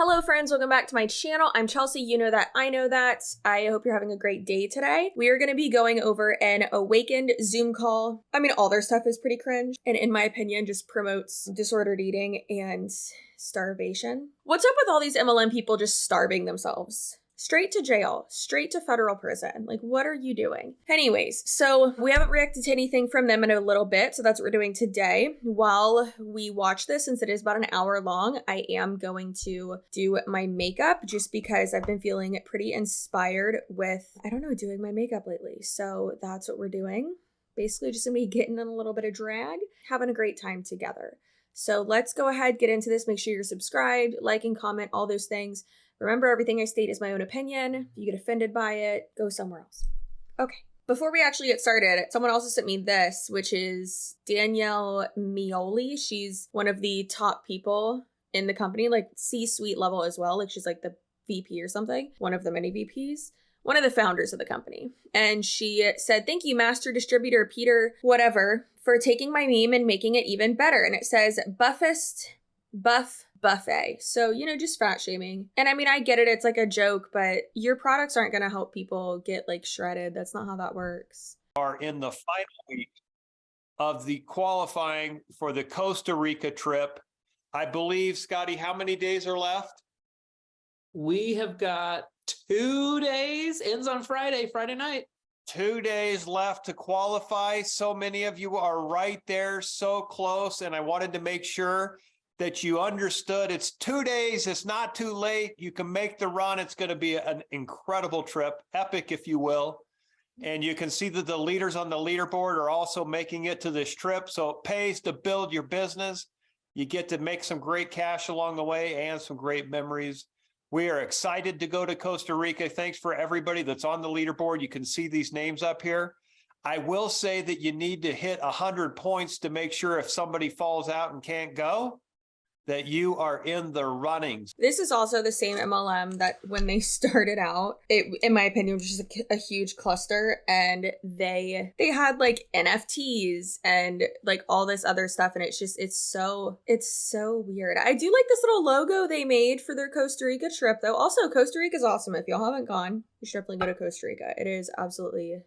Hello friends, welcome back to my channel. I'm Chelsea, you know that, I know that. I hope you're having a great day today. We are going to be going over an Awakend Zoom call. I mean, all their stuff is pretty cringe, and in my opinion, just promotes disordered eating and starvation. What's up with all these MLM people just starving themselves? Straight to jail, straight to federal prison. Like, what are you doing? Anyways, so we haven't reacted to anything from them in a little bit, so that's what we're doing today. While we watch this, since it is about an hour long, I am going to do my makeup just because I've been feeling pretty inspired with, I don't know, doing my makeup lately. So that's what we're doing. Basically just gonna be getting in a little bit of drag, having a great time together. So let's go ahead, get into this. Make sure you're subscribed, like and comment, all those things. Remember, everything I state is my own opinion. If you get offended by it, go somewhere else. Okay. Before we actually get started, someone also sent me this, which is Danielle Mioli. She's one of the top people in the company, like C-suite level as well. Like she's like the VP or something, one of the many VPs, one of the founders of the company. And she said, "Thank you, master distributor Peter, whatever, for taking my meme and making it even better." And it says, buffet. So, you know, just fat shaming. And I mean, I get it. It's like a joke, but your products aren't going to help people get like shredded. That's not how that works. Are in the final week of the qualifying for the Costa Rica trip. I believe, Scotty, how many days are left? We have got 2 days, ends on Friday night. 2 days left to qualify. So many of you are right there, so close. And I wanted to make sure that you understood it's 2 days. It's not too late. You can make the run. It's going to be an incredible trip, epic, if you will. And you can see that the leaders on the leaderboard are also making it to this trip. So it pays to build your business. You get to make some great cash along the way and some great memories. We are excited to go to Costa Rica. Thanks for everybody that's on the leaderboard. You can see these names up here. I will say that you need to hit 100 points to make sure if somebody falls out and can't go, that you are in the runnings. This is also the same MLM that when they started out, it, in my opinion, was just a huge cluster, and they had like NFTs and like all this other stuff, and it's so weird. I do like this little logo they made for their Costa Rica trip though. Also, Costa Rica is awesome. If y'all haven't gone, you should definitely go to Costa Rica. It is absolutely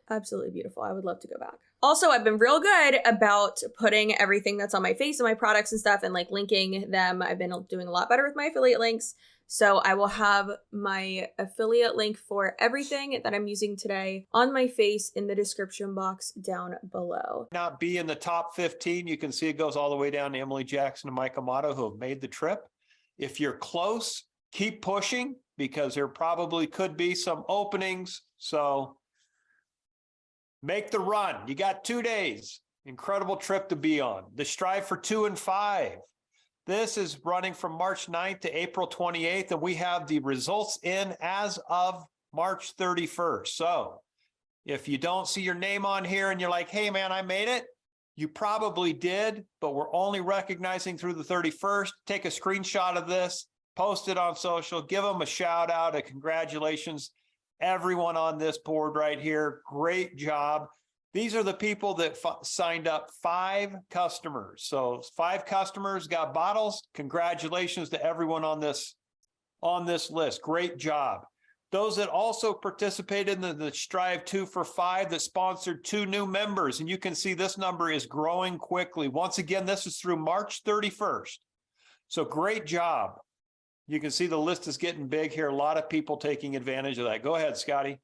beautiful. I would love to go back. Also, I've been real good about putting everything that's on my face and my products and stuff and like linking them. I've been doing a lot better with my affiliate links. So I will have my affiliate link for everything that I'm using today on my face in the description box down below. Not be in the top 15. You can see it goes all the way down to Emily Jackson and Mike Amato, who have made the trip. If you're close, keep pushing because there probably could be some openings. So make the run. You got 2 days. Incredible trip to be on. The Strive for 2 and 5. This is running from March 9th to April 28th, and we have the results in as of March 31st. So if you don't see your name on here and you're like, hey, man, I made it, you probably did, but we're only recognizing through the 31st. Take a screenshot of this, post it on social, give them a shout out, a congratulations. Everyone on this board right here, great job. These are the people that signed up, 5 customers. So 5 customers got bottles. Congratulations to everyone on this list. Great job. Those that also participated in the Strive 2 for 5 that sponsored 2 new members. And you can see this number is growing quickly. Once again, this is through March 31st. So great job. You can see the list is getting big here. A lot of people taking advantage of that. Go ahead, Scotty.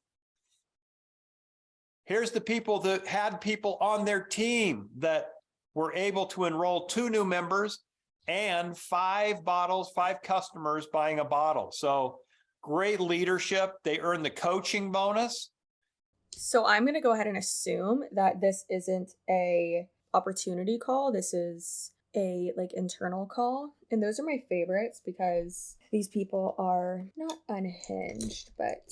Here's the people that had people on their team that were able to enroll 2 new members and 5 bottles, 5 customers buying a bottle. So great leadership. They earned the coaching bonus. So I'm going to go ahead and assume that this isn't a opportunity call. This is a like internal call, and those are my favorites because these people are not unhinged but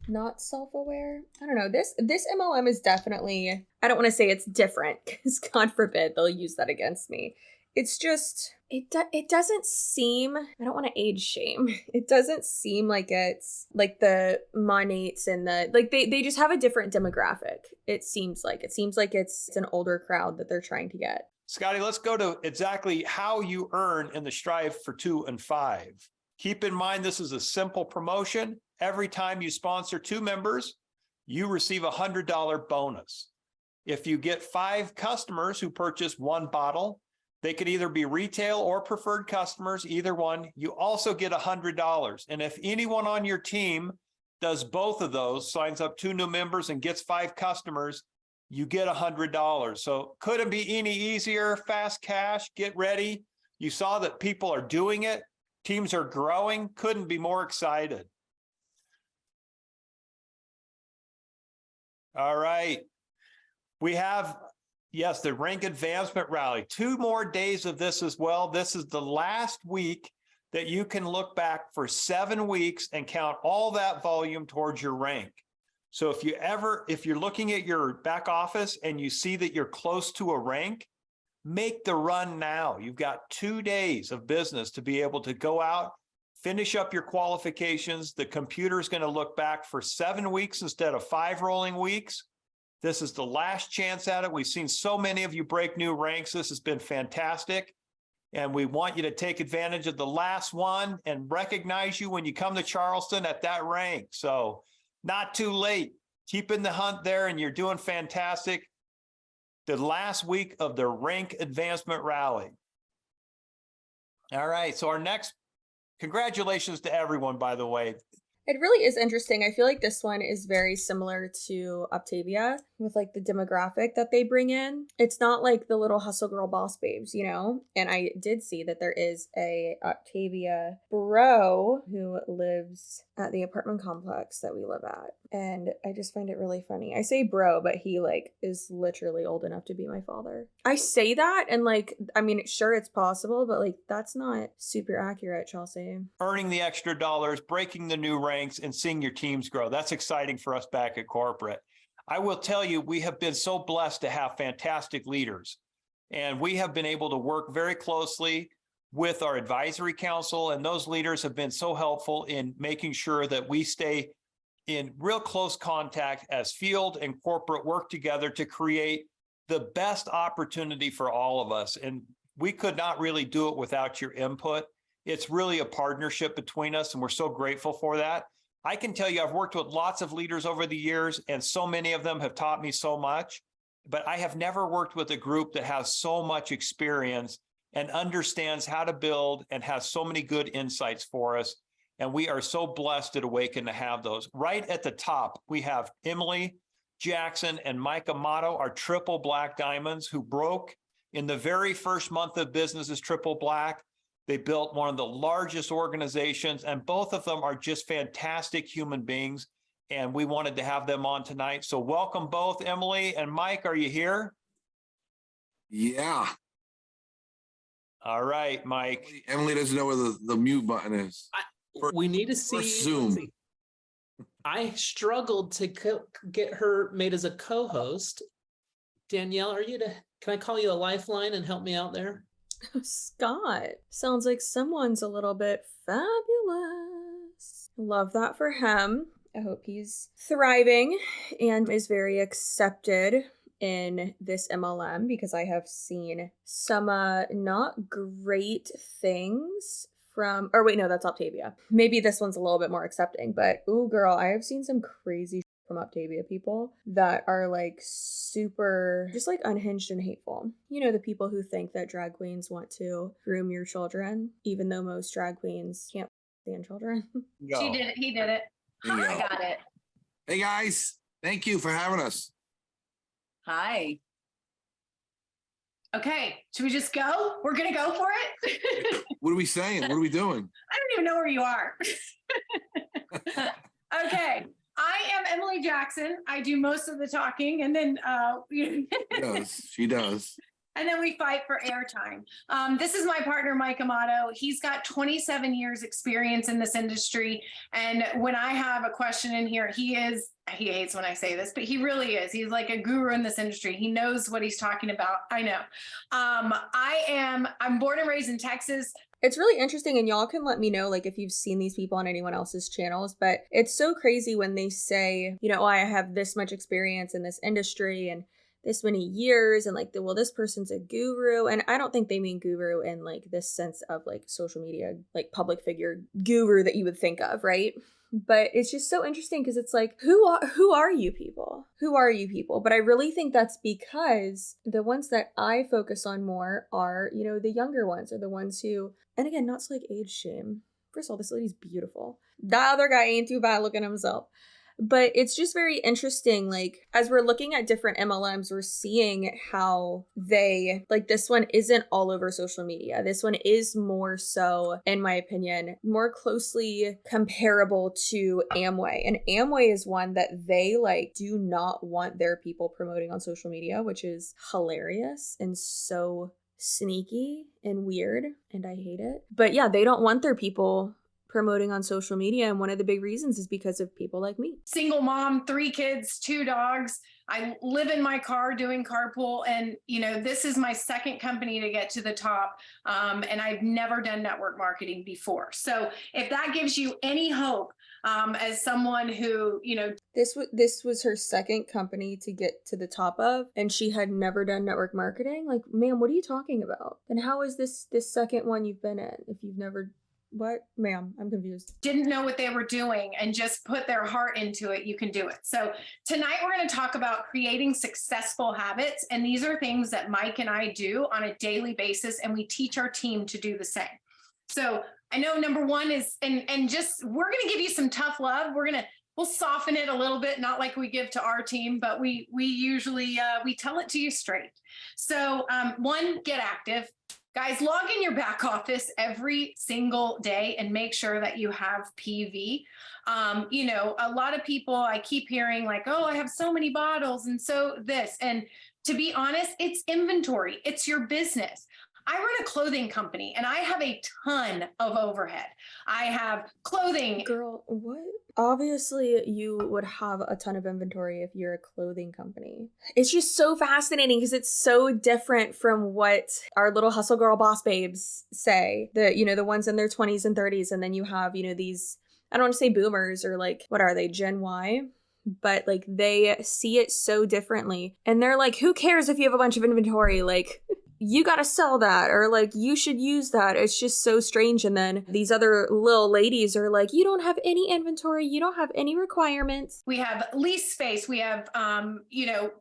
not self-aware. I don't know, this MLM is definitely, I don't want to say it's different because God forbid they'll use that against me. It's just, it doesn't seem, I don't want to age shame. It doesn't seem like it's like the Monates and the, like they just have a different demographic. It seems like it's an older crowd that they're trying to get. Scotty, let's go to exactly how you earn in the Strive for 2 and 5. Keep in mind, this is a simple promotion. Every time you sponsor 2 members, you receive a $100 bonus. If you get 5 customers who purchase 1 bottle, they could either be retail or preferred customers, either one. You also get $100. And if anyone on your team does both of those, signs up 2 new members and gets 5 customers, you get $100. So couldn't be any easier. Fast cash, get ready. You saw that people are doing it. Teams are growing. Couldn't be more excited. All right. We have, yes, the rank advancement rally. 2 more days of this as well. This is the last week that you can look back for 7 weeks and count all that volume towards your rank. So if you're looking at your back office and you see that you're close to a rank, make the run now. You've got 2 days of business to be able to go out, finish up your qualifications. The computer is going to look back for 7 weeks instead of 5 rolling weeks. This is the last chance at it. We've seen so many of you break new ranks. This has been fantastic. And we want you to take advantage of the last one and recognize you when you come to Charleston at that rank. So not too late. Keep in the hunt there, and you're doing fantastic. The last week of the rank advancement rally. All right. So our next, congratulations to everyone, by the way. It really is interesting. I feel like this one is very similar to Octavia with like the demographic that they bring in. It's not like the little hustle girl boss babes, you know? And I did see that there is a Octavia bro who lives at the apartment complex that we live at. And I just find it really funny. I say bro, but he like is literally old enough to be my father. I say that and like, I mean, sure, it's possible, but like that's not super accurate, Chelsea. Earning the extra dollars, breaking the new ranks, and seeing your teams grow. That's exciting for us back at corporate. I will tell you, we have been so blessed to have fantastic leaders. And we have been able to work very closely with our advisory council. And those leaders have been so helpful in making sure that we stay in real close contact as field and corporate work together to create the best opportunity for all of us. And we could not really do it without your input. It's really a partnership between us, and we're so grateful for that. I can tell you, I've worked with lots of leaders over the years, and so many of them have taught me so much, but I have never worked with a group that has so much experience and understands how to build and has so many good insights for us. And we are so blessed at Awakend to have those. Right at the top, we have Emily Jackson and Mike Amato, our triple black diamonds, who broke in the very first month of business as triple black. They built one of the largest organizations, and both of them are just fantastic human beings. And we wanted to have them on tonight. So welcome both, Emily and Mike. Are you here? Yeah. All right, Mike. Emily doesn't know where the mute button is. We need to see. Zoom. I struggled to get her made as a co-host. Danielle, can I call you a lifeline and help me out there? Scott, sounds like someone's a little bit fabulous. Love that for him. I hope he's thriving and is very accepted in this MLM, because I have seen some not great things from, or wait, no, that's Octavia. Maybe this one's a little bit more accepting, but ooh, girl, I have seen some crazy from Octavia people that are like super just like unhinged and hateful. You know, the people who think that drag queens want to groom your children, even though most drag queens can't stand children. Go. She did it. He did it. I got it. Hey guys, thank you for having us. Hi. Okay, should we just go? We're gonna go for it? What are we saying? What are we doing? I don't even know where you are. Okay, I am Emily Jackson. I do most of the talking, and then She does. and then we fight for airtime. This is my partner, Mike Amato. He's got 27 years experience in this industry. And when I have a question in here, he hates when I say this, but he really is. He's like a guru in this industry. He knows what he's talking about. I know. I'm born and raised in Texas. It's really interesting, and y'all can let me know like if you've seen these people on anyone else's channels, but it's so crazy when they say, you know, oh, I have this much experience in this industry and this many years and like, well, this person's a guru. And I don't think they mean guru in like this sense of like social media, like public figure guru that you would think of, right? But it's just so interesting because it's like, who are you people? Who are you people? But I really think that's because the ones that I focus on more are, you know, the younger ones, are the ones who, and again, not to like age shame. First of all, this lady's beautiful. That other guy ain't too bad looking himself. But it's just very interesting, like, as we're looking at different MLMs, we're seeing how they, like, this one isn't all over social media. This one is more so, in my opinion, more closely comparable to Amway. And Amway is one that they, like, do not want their people promoting on social media, which is hilarious and so sneaky and weird, and I hate it. But yeah, they don't want their people promoting on social media, and one of the big reasons is because of people like me. Single mom, 3 kids, 2 dogs. I live in my car doing carpool, and you know, this is my second company to get to the top, and I've never done network marketing before. So if that gives you any hope, as someone who, you know, this was her second company to get to the top of, and she had never done network marketing. Like, ma'am, what are you talking about? And how is this second one you've been in if you've never? What? Ma'am, I'm confused. Didn't know what they were doing and just put their heart into it, you can do it. So tonight we're going to talk about creating successful habits. And these are things that Mike and I do on a daily basis, and we teach our team to do the same. So I know number one is, and just, we're going to give you some tough love. We'll soften it a little bit, not like we give to our team, but we usually, we tell it to you straight. So one, get active. Guys, log in your back office every single day and make sure that you have PV. You know, a lot of people, I keep hearing like, oh, I have so many bottles and so this. And to be honest, it's inventory. It's your business. I run a clothing company and I have a ton of overhead. I have clothing. Girl, what? Obviously, you would have a ton of inventory if you're a clothing company. It's just so fascinating because it's so different from what our little hustle girl boss babes say. The ones in their 20s and 30s. And then you have, you know, these, I don't want to say boomers or like, what are they, Gen Y? But like they see it so differently. And they're like, who cares if you have a bunch of inventory? Like, you gotta sell that, or like you should use that. It's just so strange. And then these other little ladies are like, you don't have any inventory, you don't have any requirements. We have lease space, we have you know,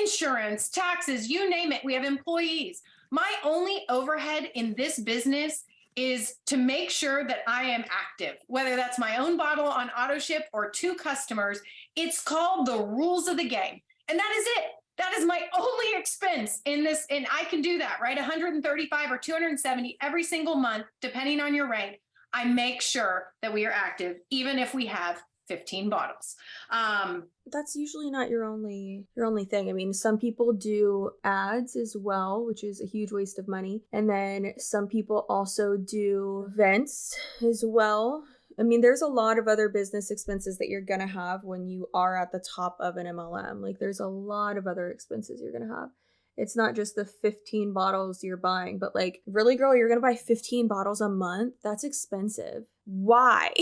insurance, taxes, you name it. We have employees. My only overhead in this business is to make sure that I am active, whether that's my own bottle on auto ship or 2 customers. It's called the rules of the game, and that is it. That is my only expense in this. And I can do that, right? 135 or 270 every single month, depending on your rank. I make sure that we are active, even if we have 15 bottles. That's usually not your only thing. I mean, some people do ads as well, which is a huge waste of money. And then some people also do events as well. I mean, there's a lot of other business expenses that you're going to have when you are at the top of an MLM. Like, there's a lot of other expenses you're going to have. It's not just the 15 bottles you're buying, but like, really, girl, you're going to buy 15 bottles a month? That's expensive. Why?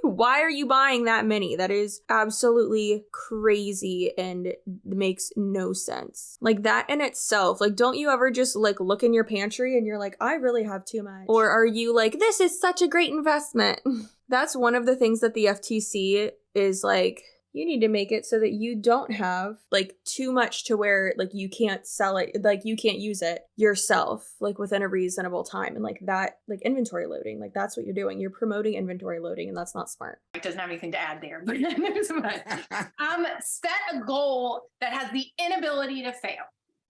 Why are you buying that many? That is absolutely crazy and makes no sense. Like, that in itself, like, don't you ever just like look in your pantry and you're like, I really have too much? Or are you like, this is such a great investment? That's one of the things that the FTC is like, you need to make it so that you don't have like too much to where like you can't sell it, like you can't use it yourself, like within a reasonable time. And like that, like inventory loading, like that's what you're doing. You're promoting inventory loading, and that's not smart. It doesn't have anything to add there, but set a goal that has the inability to fail.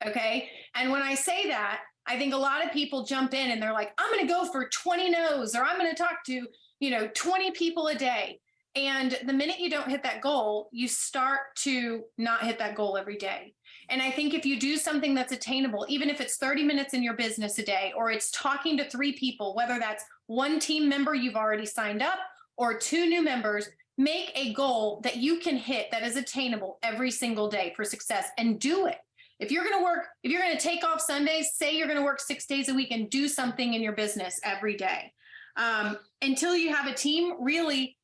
Okay. And when I say that, I think a lot of people jump in and they're like, I'm going to go for 20 no's, or I'm going to talk to, 20 people a day. And the minute you don't hit that goal, you start to not hit that goal every day. And I think if you do something that's attainable, even if it's 30 minutes in your business a day, or it's talking to 3 people, whether that's 1 team member you've already signed up or 2 new members, make a goal that you can hit that is attainable every single day for success, and do it. If you're going to take off Sundays, say you're going to work 6 days a week and do something in your business every day. Until you have a team, really,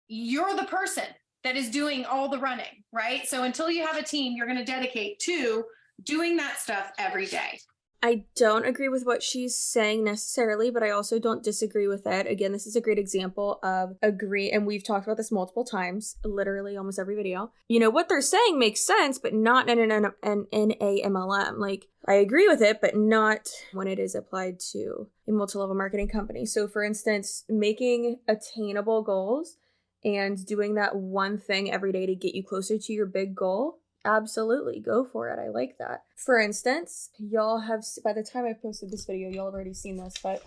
you're the person that is doing all the running, right? So until you have a team, you're going to dedicate to doing that stuff every day. I don't agree with what she's saying necessarily, but I also don't disagree with it. Again, this is a great example of and we've talked about this multiple times, literally almost every video. You know, what they're saying makes sense, but not in an MLM. Like, I agree with it, but not when it is applied to a multi-level marketing company. So for instance, making attainable goals and doing that one thing every day to get you closer to your big goal, absolutely, go for it. I like that. For instance, y'all have, by the time I posted this video, y'all have already seen this, but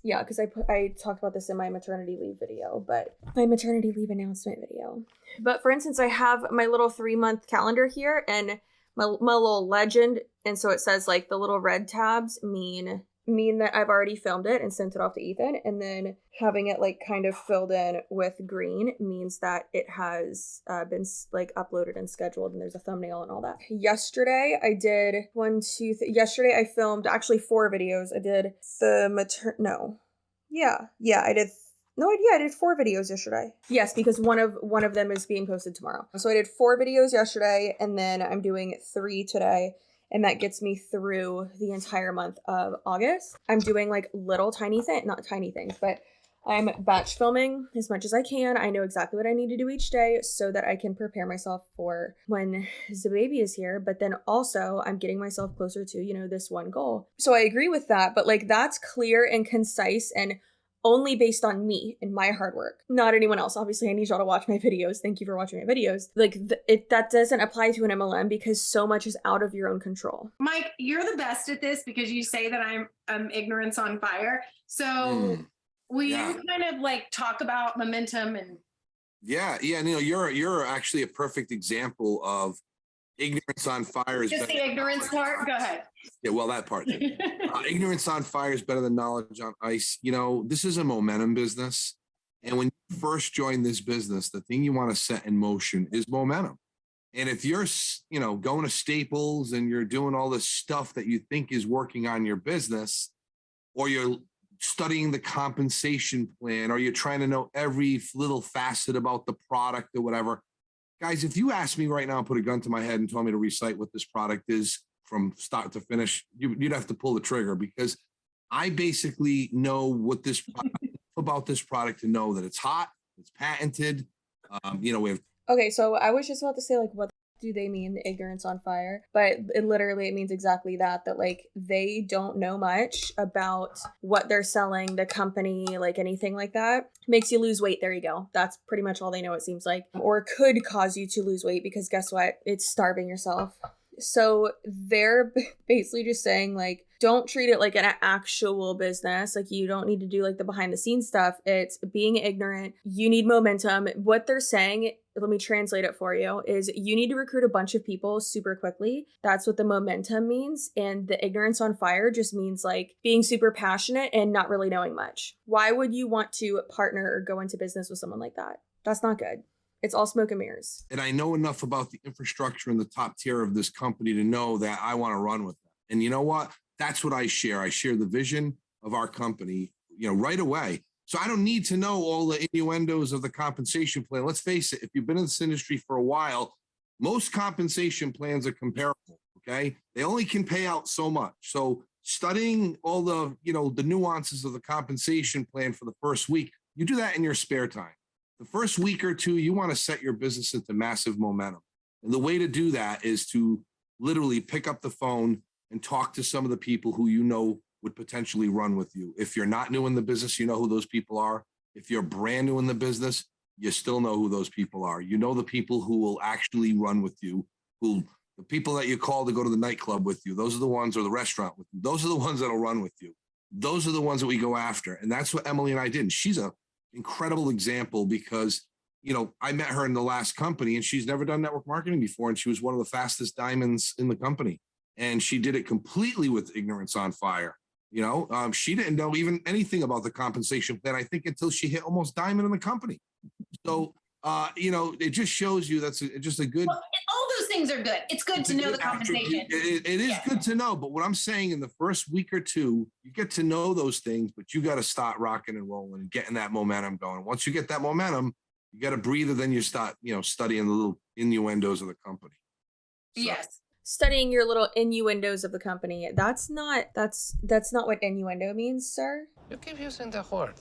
yeah, because I talked about this in my maternity leave video, but my maternity leave announcement video. But for instance, I have my little 3-month calendar here and my little legend. And so it says like the little red tabs mean that I've already filmed it and sent it off to Ethan, and then having it like kind of filled in with green means that it has been like uploaded and scheduled, and there's a thumbnail and all that. Yesterday I did yesterday I filmed actually 4 videos. I did I did 4 videos yesterday. Yes, because one of them is being posted tomorrow. So I did 4 videos yesterday, and then I'm doing 3 today. And that gets me through the entire month of August. I'm doing like little tiny things, not tiny things, but I'm batch filming as much as I can. I know exactly what I need to do each day so that I can prepare myself for when the baby is here. But then also I'm getting myself closer to, you know, this one goal. So I agree with that, but like that's clear and concise and only based on me and my hard work, not anyone else. Obviously, I need y'all to watch my videos. Thank you for watching my videos. Like that doesn't apply to an MLM because so much is out of your own control. Mike, you're the best at this because you say that I'm ignorance on fire. So will you kind of like talk about momentum and? Yeah. You know, you're actually a perfect example of ignorance on fire. Just the ignorance part. Go ahead. Yeah, well, that part. Ignorance on fire is better than knowledge on ice. You know, this is a momentum business. And when you first join this business, the thing you want to set in motion is momentum. And if you're, you know, going to Staples and you're doing all this stuff that you think is working on your business, or you're studying the compensation plan, or you're trying to know every little facet about the product or whatever, guys, if you asked me right now, put a gun to my head and told me to recite what this product is from start to finish, you'd have to pull the trigger, because I basically know what this about this product to know that it's hot, it's patented. You know, we have. Okay, so I was just about to say, like, what do they mean, the ignorance on fire? But it means exactly that like they don't know much about what they're selling, the company, like anything like that. Makes you lose weight. There you go. That's pretty much all they know, it seems like. Or could cause you to lose weight, because guess what? It's starving yourself. So they're basically just saying, like, don't treat it like an actual business. Like, you don't need to do like the behind the scenes stuff. It's being ignorant. You need momentum. What they're saying, let me translate it for you, is you need to recruit a bunch of people super quickly. That's what the momentum means. And the ignorance on fire just means like being super passionate and not really knowing much. Why would you want to partner or go into business with someone like that? That's not good. It's all smoke and mirrors. And I know enough about the infrastructure and the top tier of this company to know that I want to run with them. And you know what? That's what I share. I share the vision of our company, you know, right away. So I don't need to know all the innuendos of the compensation plan. Let's face it, if you've been in this industry for a while, most compensation plans are comparable, okay? They only can pay out so much. So studying all the, you know, the nuances of the compensation plan for the first week, you do that in your spare time. The first week or two, you want to set your business into massive momentum. And the way to do that is to literally pick up the phone and talk to some of the people who you know would potentially run with you. If you're not new in the business, you know who those people are. If you're brand new in the business, you still know who those people are. You know the people who will actually run with you, the people that you call to go to the nightclub with you. Those are the ones, or the restaurant with you. Those are the ones that'll run with you. Those are the ones that we go after. And that's what Emily and I did. And she's an incredible example because, you know, I met her in the last company and she's never done network marketing before. And she was one of the fastest diamonds in the company. And she did it completely with ignorance on fire. You know, she didn't know even anything about the compensation plan, I think, until she hit almost diamond in the company. So, you know, it just shows you that's just a good. Well, all those things are good. It's good to know the compensation. It is good to know. But what I'm saying, in the first week or two, you get to know those things, but you got to start rocking and rolling and getting that momentum going. Once you get that momentum, you got to breathe, and then you start, you know, studying the little innuendos of the company. So. Yes. studying your little innuendos of the company. That's not what innuendo means, sir. You keep using the word.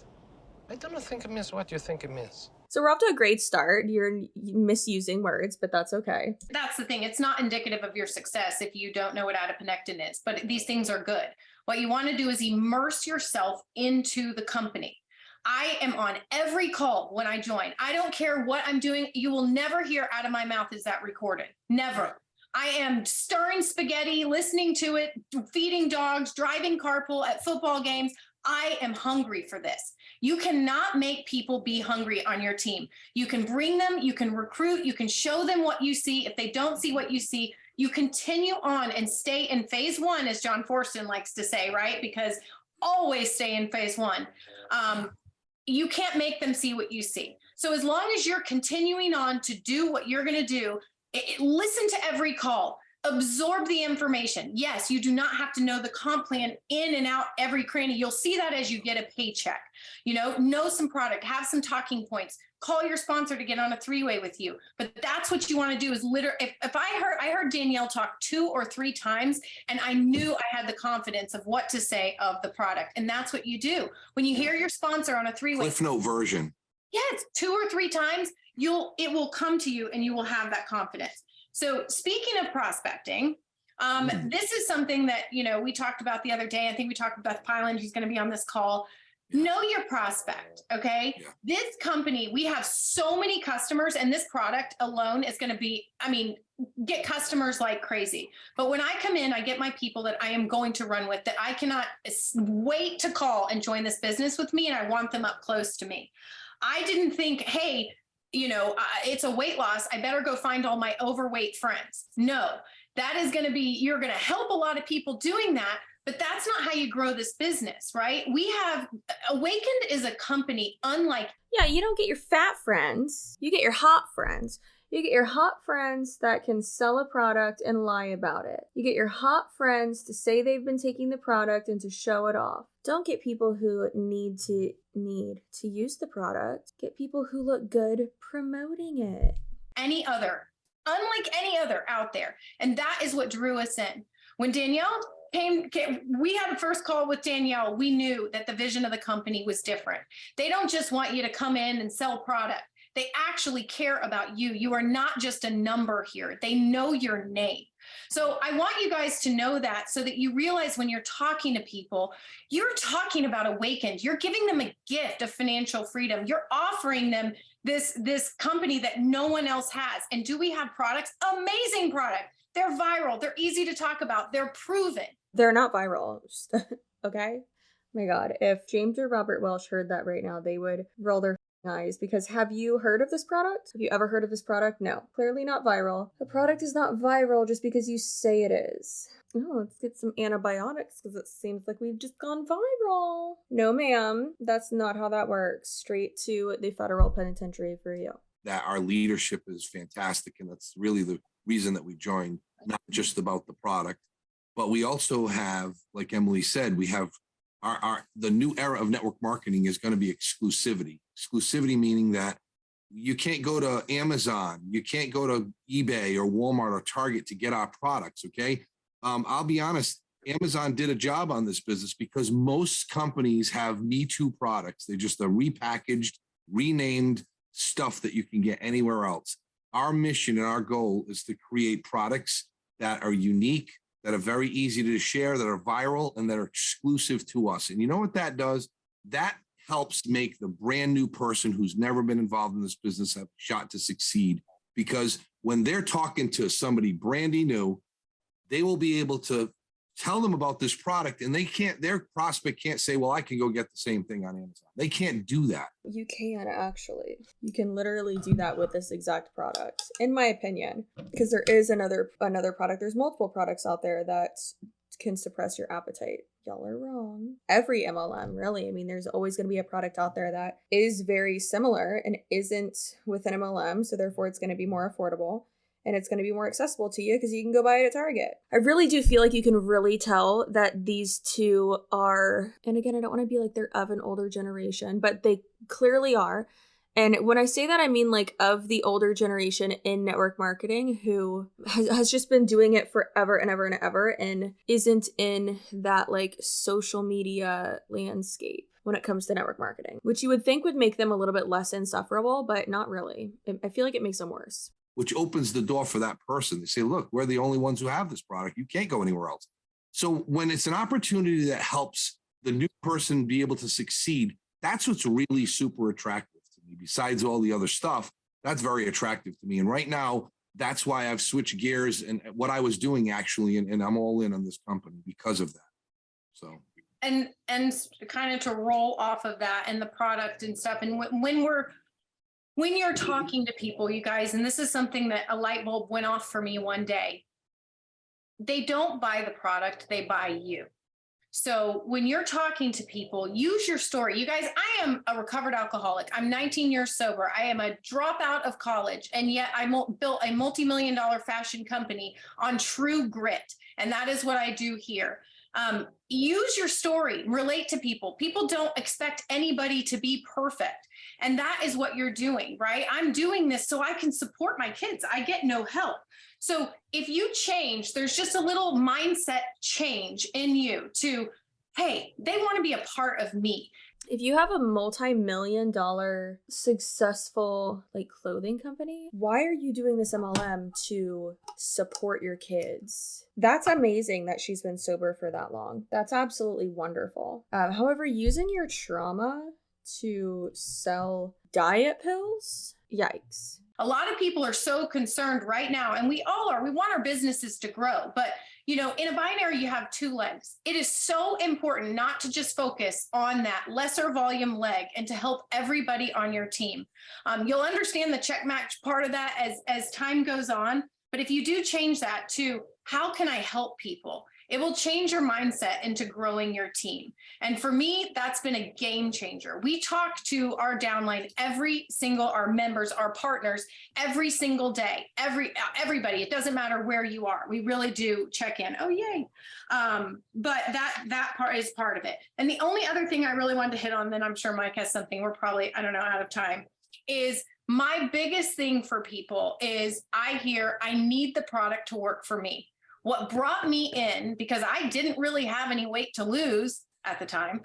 I don't think it means what you think it means. So we're off to a great start. You're misusing words, but that's okay. That's the thing. It's not indicative of your success if you don't know what adiponectin is, but these things are good. What you want to do is immerse yourself into the company. I am on every call when I join. I don't care what I'm doing. You will never hear out of my mouth, is that recorded? Never. I am stirring spaghetti, listening to it, feeding dogs, driving carpool at football games. I am hungry for this. You cannot make people be hungry on your team. You can bring them, you can recruit, you can show them what you see. If they don't see what you see, you continue on and stay in phase one, as John Forston likes to say, right? Because always stay in phase one. You can't make them see what you see. So as long as you're continuing on to do what you're going to do, listen to every call. Absorb the information. Yes, you do not have to know the comp plan in and out every cranny. You'll see that as you get a paycheck. Know some product, have some talking points, call your sponsor to get on a three-way with you. But that's what you want to do is literally, if I heard Danielle talk 2 or 3 times and I knew I had the confidence of what to say of the product. And that's what you do. When you hear your sponsor on a three-way. Cliff note version. Yes, 2 or 3 times, it will come to you and you will have that confidence. So speaking of prospecting, this is something that, we talked about the other day. I think we talked with Beth Pyland, who's going to be on this call. Know your prospect, okay? Yeah. This company, we have so many customers, and this product alone is going to be, get customers like crazy. But when I come in, I get my people that I am going to run with, that I cannot wait to call and join this business with me, and I want them up close to me. I didn't think, hey, it's a weight loss, I better go find all my overweight friends. No, that is going to be, you're going to help a lot of people doing that, but that's not how you grow this business, right? Awakend is a company unlike. Yeah, you don't get your fat friends. You get your hot friends. You get your hot friends that can sell a product and lie about it. You get your hot friends to say they've been taking the product and to show it off. Don't get people who need to use the product. Get people who look good promoting it. Unlike any other out there. And that is what drew us in. When Danielle came, we had a first call with Danielle. We knew that the vision of the company was different. They don't just want you to come in and sell product. They actually care about you. You are not just a number here. They know your name. So I want you guys to know that, so that you realize when you're talking to people, you're talking about Awakend. You're giving them a gift of financial freedom. You're offering them this company that no one else has. And do we have products? Amazing product. They're viral. They're easy to talk about. They're proven. They're not viral. Okay? Oh my God. If James or Robert Welsh heard that right now, they would roll their eyes, because have you heard of this product? Have you ever heard of this product? No. Clearly not viral. The product is not viral just because you say it is. Oh, let's get some antibiotics because it seems like we've just gone viral. No, ma'am. That's not how that works. Straight to the federal penitentiary for you. That our leadership is fantastic, and that's really the reason that we joined, not just about the product, but we also have, like Emily said, we have the new era of network marketing is going to be exclusivity. Exclusivity meaning that you can't go to Amazon, you can't go to eBay or Walmart or Target to get our products, okay? I'll be honest, Amazon did a job on this business because most companies have Me Too products. They're just a repackaged, renamed stuff that you can get anywhere else. Our mission and our goal is to create products that are unique, that are very easy to share, that are viral, and that are exclusive to us. And you know what that does? That helps make the brand new person who's never been involved in this business have a shot to succeed. Because when they're talking to somebody brandy new, they will be able to tell them about this product, and their prospect can't say, well, I can go get the same thing on Amazon. They can't do that. You can actually. You can literally do that with this exact product, in my opinion, because there is another product. There's multiple products out there that can suppress your appetite. Y'all are wrong. Every MLM, really. I mean, there's always going to be a product out there that is very similar and isn't with an MLM, so therefore it's going to be more affordable. And it's going to be more accessible to you because you can go buy it at Target. I really do feel like you can really tell that these two are, and again, I don't want to be like they're of an older generation, but they clearly are. And when I say that, I mean like of the older generation in network marketing who has just been doing it forever and ever and ever and isn't in that like social media landscape when it comes to network marketing, which you would think would make them a little bit less insufferable, but not really. I feel like it makes them worse. Which opens the door for that person. They say, look, we're the only ones who have this product. You can't go anywhere else. So when it's an opportunity that helps the new person be able to succeed, that's what's really super attractive to me. Besides all the other stuff, that's very attractive to me. And right now, that's why I've switched gears and what I was doing actually, and I'm all in on this company because of that. So. And kind of to roll off of that and the product and stuff. And when you're talking to people, you guys, and this is something that a light bulb went off for me one day, they don't buy the product, they buy you. So when you're talking to people, use your story. You guys, I am a recovered alcoholic. I'm 19 years sober. I am a dropout of college. And yet I built a multi-million-dollar fashion company on true grit. And that is what I do here. Use your story, relate to people. People don't expect anybody to be perfect. And that is what you're doing, right? I'm doing this so I can support my kids. I get no help. So if you change, there's just a little mindset change in you to, hey, they want to be a part of me. If you have a multi-million-dollar successful like clothing company, why are you doing this MLM to support your kids? That's amazing that she's been sober for that long. That's absolutely wonderful. However, using your trauma to sell diet pills, yikes. A lot of people are so concerned right now, and we all are. We want our businesses to grow, but you know, in a binary, you have two legs. It is so important not to just focus on that lesser volume leg and to help everybody on your team. You'll understand the check match part of that as time goes on. But if you do change that to how can I help people? It will change your mindset into growing your team. And for me, that's been a game changer. We talk to our downline, our members, our partners, every single day, everybody. It doesn't matter where you are. We really do check in. Oh, yay. But that part is part of it. And the only other thing I really wanted to hit on, then I'm sure Mike has something, we're probably, I don't know, out of time, is my biggest thing for people is I need the product to work for me. What brought me in, because I didn't really have any weight to lose at the time,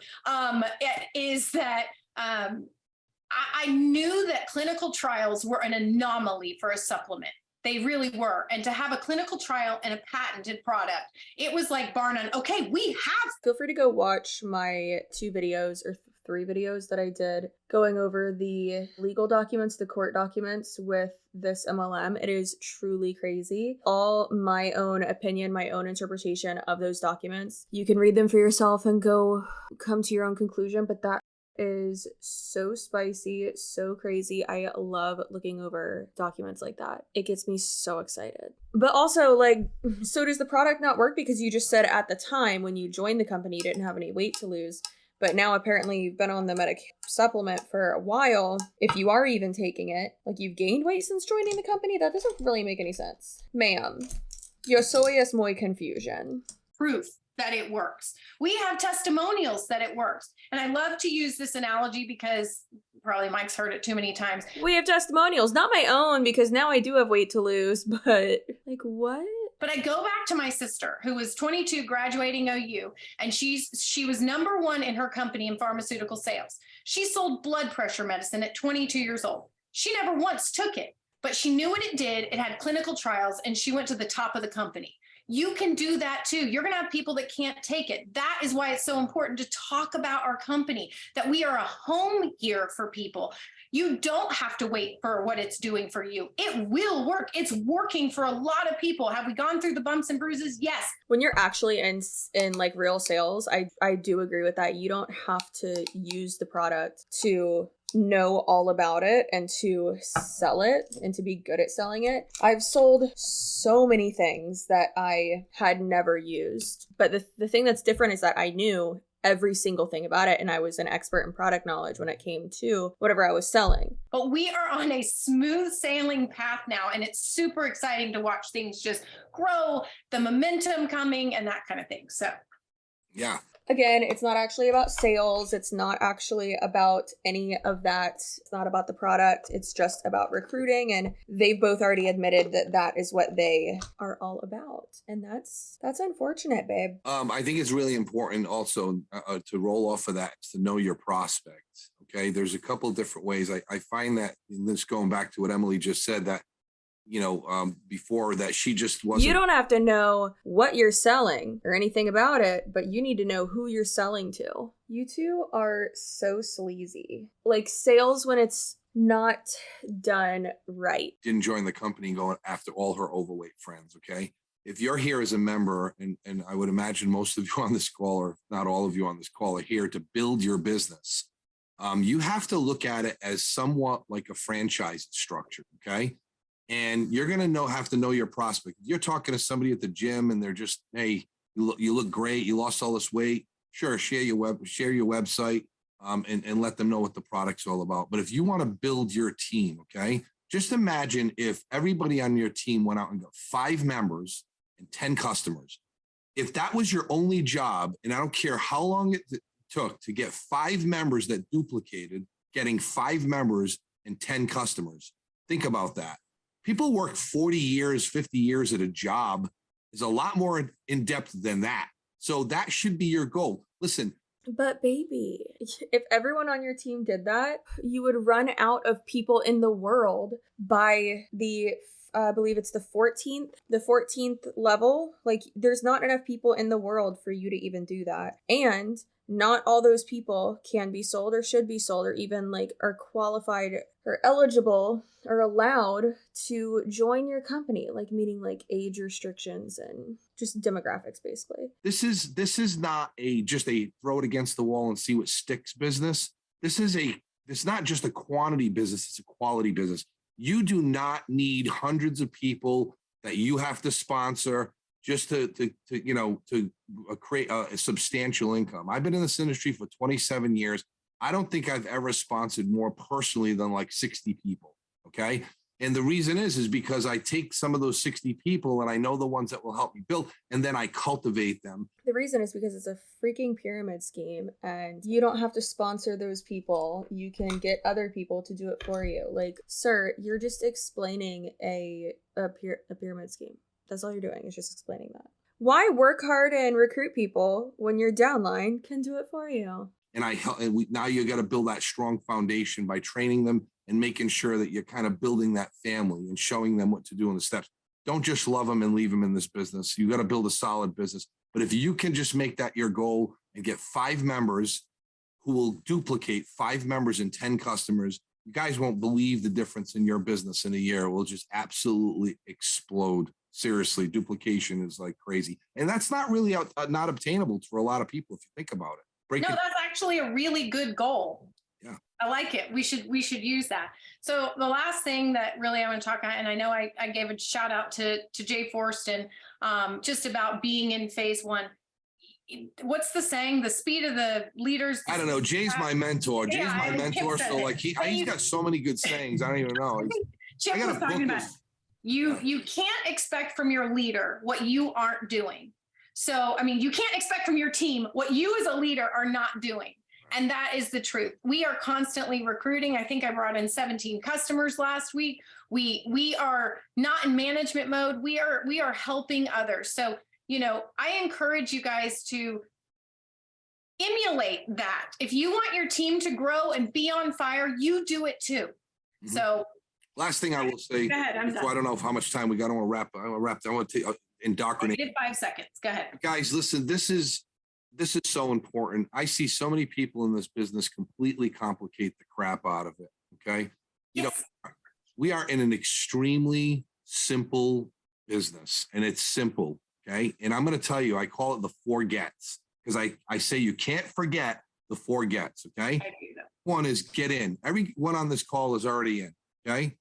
is that I knew that clinical trials were an anomaly for a supplement. They really were. And to have a clinical trial and a patented product, it was like bar none. Okay, we have. Feel free to go watch my 2 videos or 3 videos that I did going over the legal documents, the court documents with this MLM. It is truly crazy. All my own opinion, my own interpretation of those documents. You can read them for yourself and come to your own conclusion, but that is so spicy, so crazy. I love looking over documents like that. It gets me so excited. But also, like, so does the product not work because you just said at the time when you joined the company you didn't have any weight to lose? But now apparently you've been on the supplement for a while. If you are even taking it, like you've gained weight since joining the company? That doesn't really make any sense. Ma'am, yo soy es muy confusion. Proof that it works. We have testimonials that it works. And I love to use this analogy because probably Mike's heard it too many times. We have testimonials, not my own, because now I do have weight to lose, but like what? But I go back to my sister who was 22 graduating OU, and she was number 1 in her company in pharmaceutical sales. She sold blood pressure medicine at 22 years old. She never once took it, but she knew what it did. It had clinical trials, and she went to the top of the company. You can do that too. You're going to have people that can't take it. That is why it's so important to talk about our company, that we are a home here for people. You don't have to wait for what it's doing for you. It will work. It's working for a lot of people. Have we gone through the bumps and bruises? Yes. When you're actually in like real sales, I do agree with that. You don't have to use the product to know all about it and to sell it and to be good at selling it. I've sold so many things that I had never used. But the thing that's different is that I knew every single thing about it, and I was an expert in product knowledge when it came to whatever I was selling. But we are on a smooth sailing path now, and it's super exciting to watch things just grow, the momentum coming and that kind of thing. So yeah. Again, it's not actually about sales. It's not actually about any of that. It's not about the product. It's just about recruiting. And they've both already admitted that that is what they are all about. And that's unfortunate, babe. I think it's really important also to roll off of that, to know your prospects. Okay. There's a couple of different ways. I find that, and this going back to what Emily just said, that before, that she just wasn't. You don't have to know what you're selling or anything about it, but you need to know who you're selling to. You two are so sleazy. Like sales when it's not done right. Didn't join the company going after all her overweight friends. Okay. If you're here as a member, and I would imagine most of you on this call, or not all of you on this call, are here to build your business. You have to look at it as somewhat like a franchise structure. Okay. And you're going to have to know your prospect. If you're talking to somebody at the gym and they're just, hey, you look great, you lost all this weight. Sure, share your website, and let them know what the product's all about. But if you want to build your team, okay, just imagine if everybody on your team went out and got 5 members and 10 customers. If that was your only job, and I don't care how long it took to get 5 members that duplicated, getting 5 members and 10 customers. Think about that. People work 40 years, 50 years at a job. Is a lot more in depth than that. So that should be your goal. Listen. But baby, if everyone on your team did that, you would run out of people in the world by the, I believe it's the 14th level. Like there's not enough people in the world for you to even do that. And not all those people can be sold or should be sold or even like are qualified or eligible or allowed to join your company, like meaning like age restrictions and just demographics basically. This is not just a throw it against the wall and see what sticks business. It's not just a quantity business, it's a quality business. You do not need hundreds of people that you have to sponsor just to create a substantial income. I've been in this industry for 27 years. I don't think I've ever sponsored more personally than like 60 people. Okay. And the reason is because I take some of those 60 people and I know the ones that will help me build, and then I cultivate them. The reason is because it's a freaking pyramid scheme and you don't have to sponsor those people. You can get other people to do it for you. Like, sir, you're just explaining a pyramid scheme. That's all you're doing is just explaining that. Why work hard and recruit people when your downline can do it for you? And now you got to build that strong foundation by training them and making sure that you're kind of building that family and showing them what to do in the steps. Don't just love them and leave them in this business. You got to build a solid business. But if you can just make that your goal and get 5 members who will duplicate 5 members and 10 customers, you guys won't believe the difference in your business in a year. It will just absolutely explode. Seriously, duplication is like crazy. And that's not really not obtainable for a lot of people if you think about it. That's actually a really good goal. Yeah. I like it. We should use that. So the last thing that really I want to talk about, and I know I gave a shout out to Jay Forston, just about being in phase 1. What's the saying? The speed of the leaders. I don't know. Jay's my mentor. So like he's got so many good sayings. I don't even know. Chip was talking about you can't expect from your leader what you aren't doing. So, I mean, you can't expect from your team what you as a leader are not doing. And that is the truth. We are constantly recruiting. I think I brought in 17 customers last week. We are not in management mode. We are helping others. So, I encourage you guys to emulate that. If you want your team to grow and be on fire, you do it too. Mm-hmm. So last thing I will say, go ahead, I don't know how much time we got. I want to wrap. I want to indoctrinate. You did 5 seconds. Go ahead. Guys, listen, this is so important. I see so many people in this business completely complicate the crap out of it. Okay. Yes. We are in an extremely simple business, and it's simple. Okay. And I'm going to tell you, I call it the 4 gets, because I say you can't forget the 4 gets. Okay. One is get in. Everyone on this call is already in. Okay.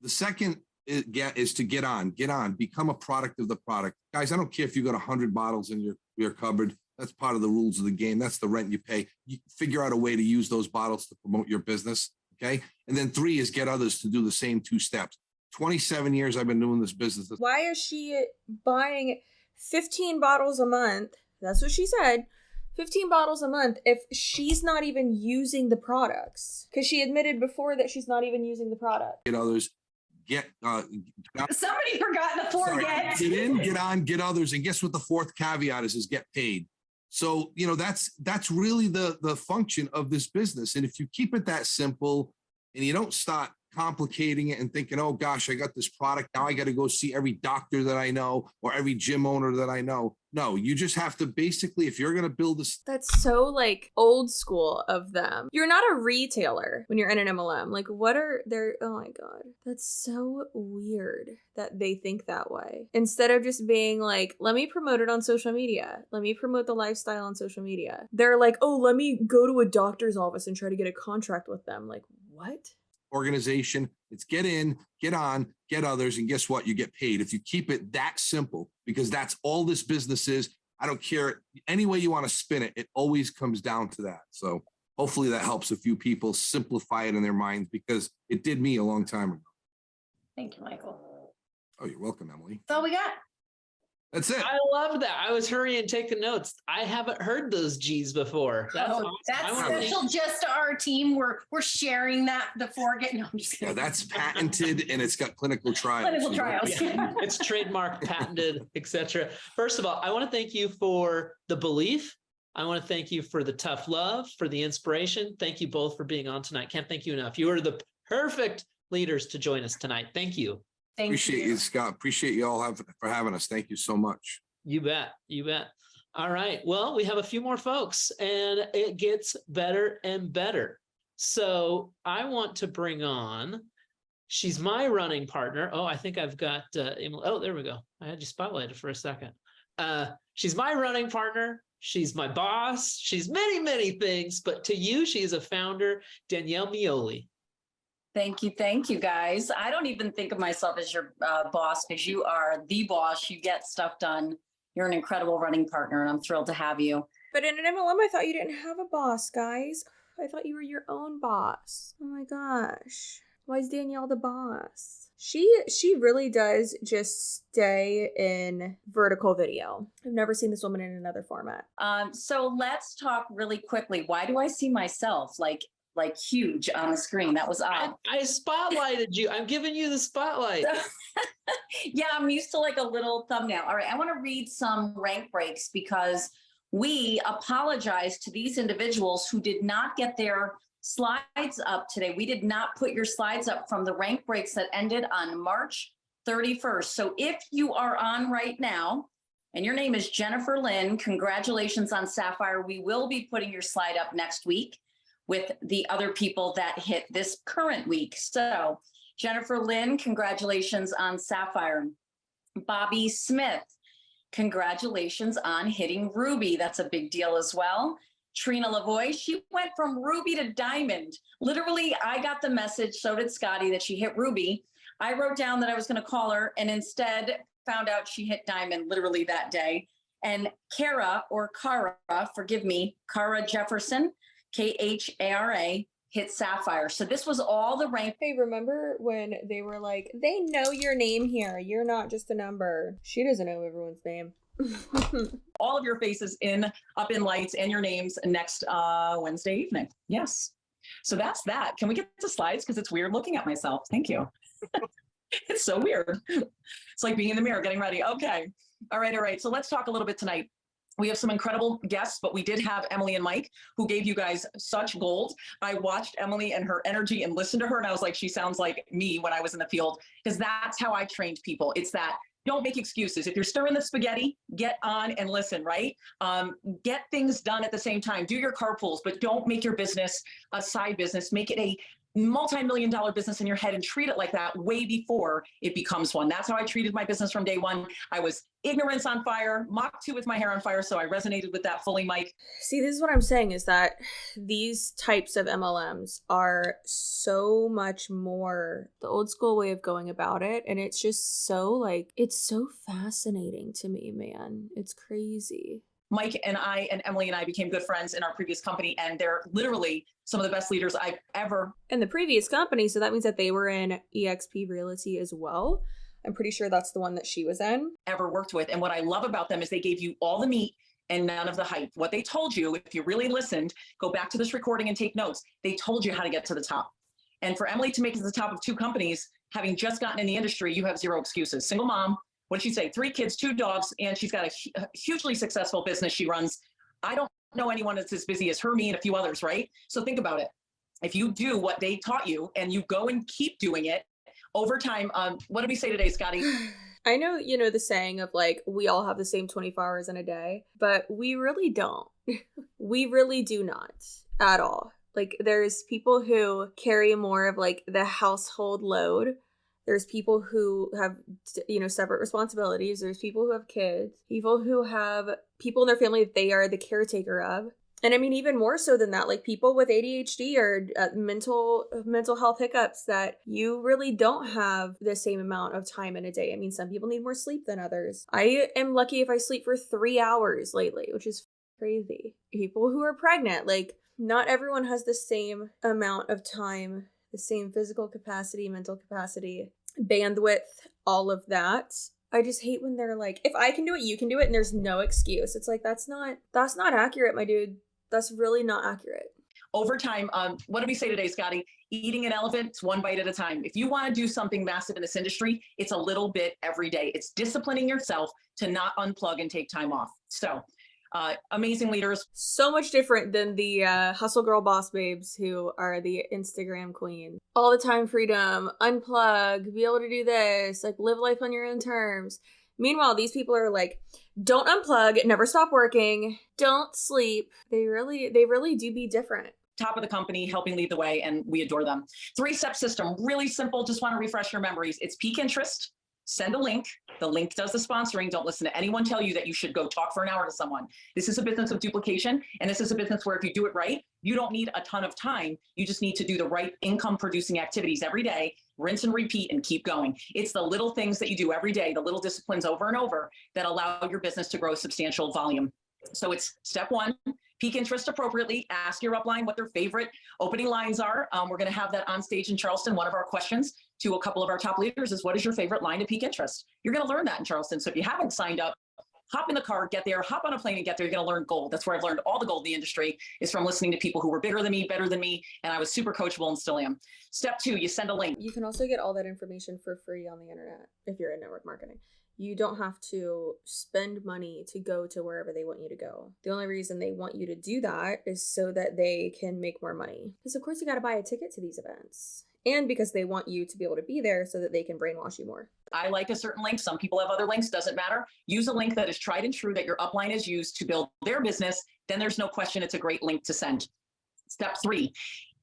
The second is to get on, become a product of the product. Guys, I don't care if you got 100 bottles in your cupboard. That's part of the rules of the game. That's the rent you pay. You figure out a way to use those bottles to promote your business. Okay. And then 3 is get others to do the same 2 steps. 27 years I've been doing this business. Why is she buying 15 bottles a month? That's what she said. 15 bottles a month if she's not even using the products? Because she admitted before that she's not even using the product. Get others, Somebody forgot the four sorry, get. get in, get on, get others. And guess what the fourth caveat is get paid. So, that's really the function of this business. And if you keep it that simple and you don't start complicating it and thinking, oh gosh, I got this product, now I got to go see every doctor that I know or every gym owner that I know. No, you just have to basically, if you're going to build this. That's so like old school of them. You're not a retailer when you're in an MLM. Like what are their, oh my God, that's so weird that they think that way. Instead of just being like, let me promote it on social media. Let me promote the lifestyle on social media. They're like, oh, let me go to a doctor's office and try to get a contract with them. Like what? Organization, it's get in, get on, get others, and guess what? You get paid. If you keep it that simple, because that's all this business is. I don't care any way you want to spin it, it always comes down to that. So hopefully that helps a few people simplify it in their minds, because it did me a long time ago. Thank you, Michael. Oh, you're welcome, Emily. That's all we got. That's it. I love that. I was hurrying taking notes. I haven't heard those G's before. That's awesome. That's I wanna special just to our team. We're sharing that before getting. No, I'm just Yeah, kidding. that's patented and it's got clinical trials. Clinical trials. Yeah, it's trademarked, patented, etc. First of all, I want to thank you for the belief. I want to thank you for the tough love, for the inspiration. Thank you both for being on tonight. Can't thank you enough. You are the perfect leaders to join us tonight. Thank you. Thank Appreciate you. you, Scott. Appreciate you all for having us. Thank you so much. You bet. You bet. All right. Well, we have a few more folks and it gets better and better. So I want to bring on, she's my running partner. Oh, I think I've got, oh, there we go. I had you spotlighted for a second. She's my running partner. She's my boss. She's many, many things, but to you, she is a founder, Danielle Mioli. Thank you guys. I don't even think of myself as your boss, because you are the boss. You get stuff done. You're an incredible running partner, and I'm thrilled to have you. But in an MLM, I thought you didn't have a boss, guys. I thought you were your own boss. Oh my gosh. Why is Danielle the boss? She really does just stay in vertical video. I've never seen this woman in another format. So let's talk really quickly. Why do I see myself like huge on the screen? That was odd. I spotlighted you. I'm giving you the spotlight. Yeah, I'm used to like a little thumbnail. All right, I want to read some rank breaks because we apologize to these individuals who did not get their slides up today. We did not put your slides up from the rank breaks that ended on March 31st. So if you are on right now and your name is Jennifer Lynn, congratulations on Sapphire. We will be putting your slide up next week with the other people that hit this current week. So Jennifer Lynn, congratulations on Sapphire. Bobby Smith, congratulations on hitting Ruby. That's a big deal as well. Trina Lavoie, she went from Ruby to Diamond. Literally, I got the message, so did Scotty, that she hit Ruby. I wrote down that I was going to call her and instead found out she hit Diamond literally that day. And Kara, or Kara, forgive me, Kara Jefferson, Khara, hit Sapphire. So this was all the rank. Hey, remember when they were like, they know your name here. You're not just a number. She doesn't know everyone's name. All of your faces up in lights and your names next Wednesday evening. Yes. So that's that. Can we get the slides? Because it's weird looking at myself. Thank you. It's so weird. It's like being in the mirror getting ready. Okay. All right. So let's talk a little bit tonight. We have some incredible guests, but we did have Emily and Mike, who gave you guys such gold. I watched Emily and her energy and listened to her, and I was like, she sounds like me when I was in the field, because that's how I trained people. It's that don't make excuses. If you're stirring the spaghetti, get on and listen, right? Get things done at the same time. Do your carpools, but don't make your business a side business. Make it a multi-million-dollar business in your head and treat it like that way before it becomes one. That's how I treated my business from day one. I was ignorance on fire, Mach 2 with my hair on fire. So I resonated with that fully, Mike. See, this is what I'm saying, is that these types of MLMs are so much more the old school way of going about it. And it's just so it's so fascinating to me, man. It's crazy. Mike and I and Emily and I became good friends in our previous company, and they're literally some of the best leaders I've ever. In the previous company, so that means that they were in EXP Realty as well. I'm pretty sure that's the one that she was in. Ever worked with. And what I love about them is they gave you all the meat and none of the hype. What they told you, if you really listened, go back to this recording and take notes. They told you how to get to the top. And for Emily to make it to the top of 2 companies, having just gotten in the industry, you have 0 excuses. Single mom, what did she say? 3 kids, 2 dogs, and she's got a hugely successful business she runs. I don't know anyone that's as busy as her, me, and a few others, right? So think about it. If you do what they taught you and you go and keep doing it over time, what did we say today, Scotty? I know, you know, the saying of like, we all have the same 24 hours in a day, but we really don't. We really do not at all. Like, there's people who carry more of like the household load. There's people who have, you know, separate responsibilities. There's people who have kids, people who have people in their family that they are the caretaker of. And I mean, even more so than that, like people with ADHD or mental health hiccups that you really don't have the same amount of time in a day. I mean, some people need more sleep than others. I am lucky if I sleep for 3 hours lately, which is crazy. People who are pregnant, like not everyone has the same amount of time, the same physical capacity, mental capacity, bandwidth, all of that. I just hate when they're like, if I can do it, you can do it, and there's no excuse. It's like, that's not accurate, my dude. That's really not accurate. Over time, what did we say today, Scotty? Eating an elephant, it's 1 bite at a time. If you want to do something massive in this industry, it's a little bit every day. It's disciplining yourself to not unplug and take time off. So amazing leaders. So much different than the hustle girl boss babes who are the Instagram queen. All the time freedom, unplug, be able to do this, like live life on your own terms. Meanwhile, these people are like, don't unplug, never stop working, don't sleep. They really do be different. Top of the company, helping lead the way, and we adore them. 3-step system, really simple. Just want to refresh your memories. It's peak interest. Send a link. The link does the sponsoring. Don't listen to anyone tell you that you should go talk for an hour to someone. This is a business of duplication, and this is a business where if you do it right, you don't need a ton of time. You just need to do the right income producing activities every day, rinse and repeat, and keep going. It's the little things that you do every day, the little disciplines over and over that allow your business to grow substantial volume. So it's step 1, peak interest appropriately. Ask your upline what their favorite opening lines are. We're going to have that on stage in Charleston. One of our questions to a couple of our top leaders is, what is your favorite line to peak interest? You're going to learn that in Charleston. So if you haven't signed up, hop in the car, get there, hop on a plane and get there. You're going to learn gold. That's where I've learned all the gold in the industry, is from listening to people who were bigger than me, better than me. And I was super coachable and still am. Step 2, you send a link. You can also get all that information for free on the internet if you're in network marketing. You don't have to spend money to go to wherever they want you to go. The only reason they want you to do that is so that they can make more money. Because of course you got to buy a ticket to these events. And because they want you to be able to be there so that they can brainwash you more. I like a certain link. Some people have other links, doesn't matter. Use a link that is tried and true that your upline has used to build their business. Then there's no question it's a great link to send. Step 3,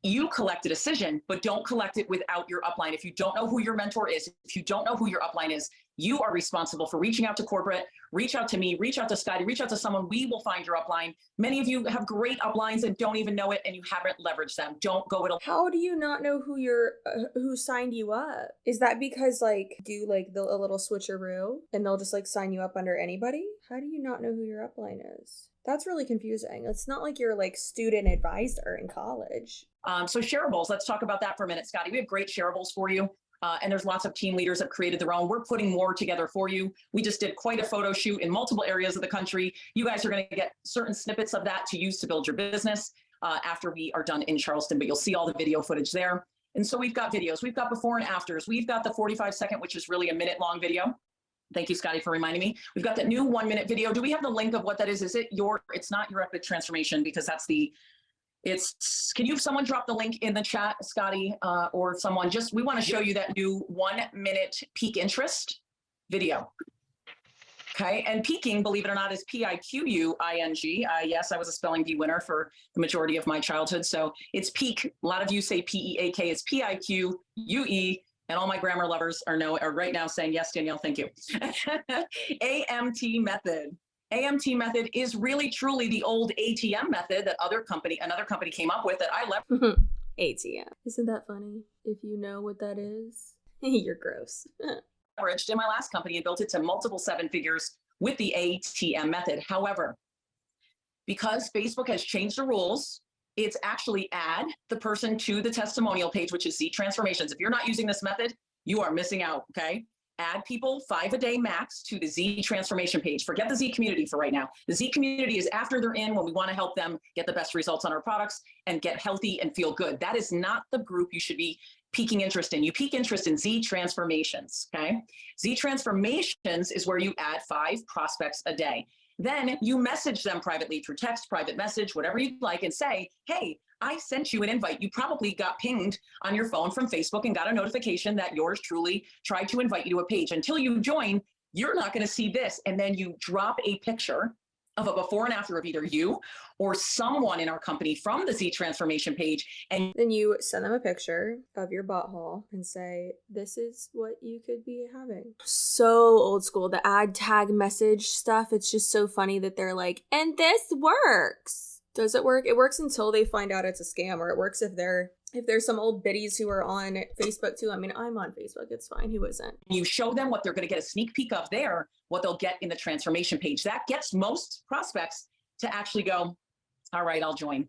you collect a decision, but don't collect it without your upline. If you don't know who your mentor is, if you don't know who your upline is, you are responsible for reaching out to corporate, reach out to me, reach out to Scotty, reach out to someone. We will find your upline. Many of you have great uplines and don't even know it, and you haven't leveraged them. Don't go it alone. How do you not know who who signed you up? Is that because like do like a little switcheroo and they'll just like sign you up under anybody? How do you not know who your upline is? That's really confusing. It's not like you're like student advisor in college. So shareables, let's talk about that for a minute, Scotty. We have great shareables for you. And there's lots of team leaders that created their own. We're putting more together for you. We just did quite a photo shoot in multiple areas of the country. You guys are going to get certain snippets of that to use to build your business after we are done in Charleston, but you'll see all the video footage there. And so we've got videos. We've got before and afters. We've got the 45-second, which is really a minute-long video. Thank you, Scotty, for reminding me. We've got that new 1-minute video. Do we have the link of what that is? Is it it's not your epic transformation, because that's can someone drop the link in the chat, Scotty, or someone? We want to show you that new 1-minute peak interest video. Okay, and peaking, believe it or not, is P-I-Q-U-I-N-G. Yes, I was a spelling bee winner for the majority of my childhood. So it's peak. A lot of you say P-E-A-K. It's P-I-Q-U-E. And all my grammar lovers are right now saying, yes, Danielle, thank you. AMT method. AMT method is really truly the old ATM method that another company came up with that I left. ATM. Isn't that funny? If you know what that is, you're gross. Leveraged in my last company and built it to multiple 7 figures with the ATM method. However, because Facebook has changed the rules, it's actually add the person to the testimonial page, which is Z Transformations. If you're not using this method, you are missing out, okay? add people 5 a day max to the Z transformation page. Forget the Z community for right now. The Z community is after they're in, when we want to help them get the best results on our products and get healthy and feel good. That is not the group you should be piquing interest in. You pique interest in Z transformations, okay? Z transformations is where you add 5 prospects a day. Then you message them privately through text, private message, whatever you'd like, and say, hey, I sent you an invite. You probably got pinged on your phone from Facebook and got a notification that yours truly tried to invite you to a page. Until you join, you're not going to see this. And then you drop a picture of a before and after of either you or someone in our company from the Z transformation page. And Then you send them a picture of your butthole and say, this is what you could be having. So old school, the ad tag message stuff. It's just so funny that they're like, and this works. Does it work? It works until they find out it's a scam, or it works if there's some old biddies who are on Facebook too. I mean, I'm on Facebook. It's fine. Who isn't? you show them what they're going to get a sneak peek of there, what they'll get in the transformation page. That gets most prospects to actually go, all right, I'll join.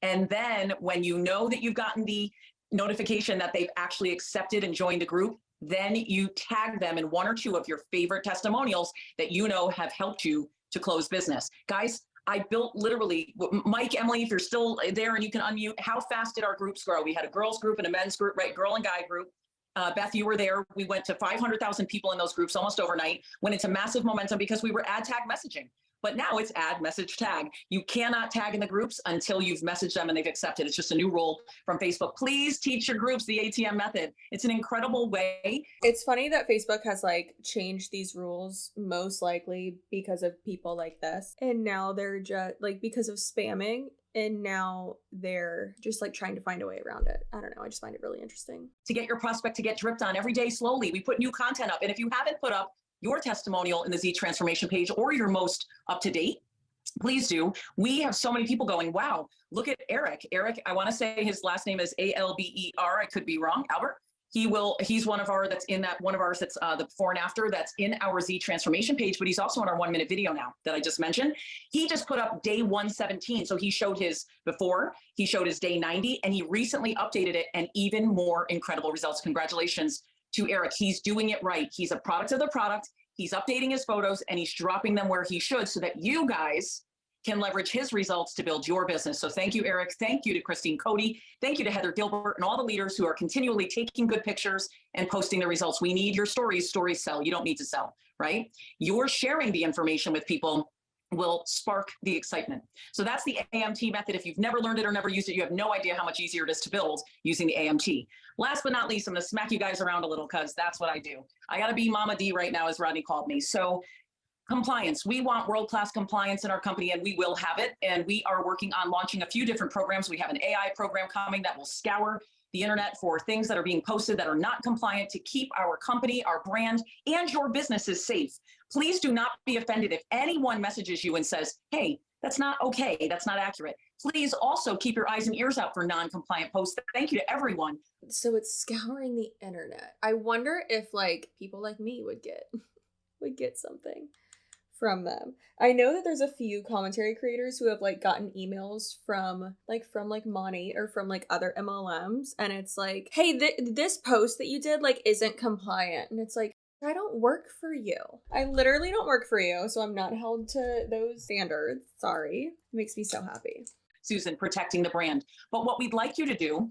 And then when you know that you've gotten the notification that they've actually accepted and joined a group, then you tag them in 1 or 2 of your favorite testimonials that you know have helped you to close business. Guys, I built literally, Mike, Emily, if you're still there and you can unmute, how fast did our groups grow? We had a girls group and a men's group, right? Girl and guy group. Beth, you were there. We went to 500,000 people in those groups almost overnight, went into massive momentum because we were ad tag messaging. But now it's add, message, tag. You cannot tag in the groups until you've messaged them and they've accepted. It's just a new rule from Facebook. Please teach your groups the ATM method. It's an incredible way. It's funny that Facebook has like changed these rules, most likely because of people like this. And now they're just like, because of spamming. And now they're just like trying to find a way around it. I don't know. I just find it really interesting. To get your prospect to get dripped on every day slowly. We put new content up. And if you haven't put up your testimonial in the Z transformation page or your most up to date, please do. We have so many people going, wow, look at Eric. Eric, I want to say his last name is Alber. I could be wrong. Albert. He's one of our, that's in that one of ours, that's the before and after, that's in our Z transformation page, but he's also on our 1-minute video now that I just mentioned. He just put up day 117. So he showed his before, he showed his day 90, and he recently updated it and even more incredible results. Congratulations to Eric. He's doing it right. He's a product of the product. He's updating his photos and he's dropping them where he should so that you guys can leverage his results to build your business. So thank you, Eric. Thank you to Christine Cody. Thank you to Heather Gilbert and all the leaders who are continually taking good pictures and posting the results. We need your stories. Stories sell. You don't need to sell, right? You're sharing the information with people will spark the excitement. So that's the AMT method. If you've never learned it or never used it, you have no idea how much easier it is to build using the AMT. Last but not least, I'm going to smack you guys around a little because that's what I do. I got to be Mama D right now, as Rodney called me. So compliance. We want world-class compliance in our company, and we will have it. And we are working on launching a few different programs. We have an AI program coming that will scour the internet for things that are being posted that are not compliant to keep our company, our brand, and your businesses safe. Please do not be offended if anyone messages you and says, hey, that's not okay, that's not accurate. Please also keep your eyes and ears out for non-compliant posts. Thank you to everyone. So it's scouring the internet. I wonder if like people like me would get something from them. I know that there's a few commentary creators who have like gotten emails from Monty or from like other MLMs, and it's like, hey, this post that you did like isn't compliant, and it's like, I don't work for you. I literally don't work for you, so I'm not held to those standards. Sorry. It makes me so happy. Susan, protecting the brand. But what we'd like you to do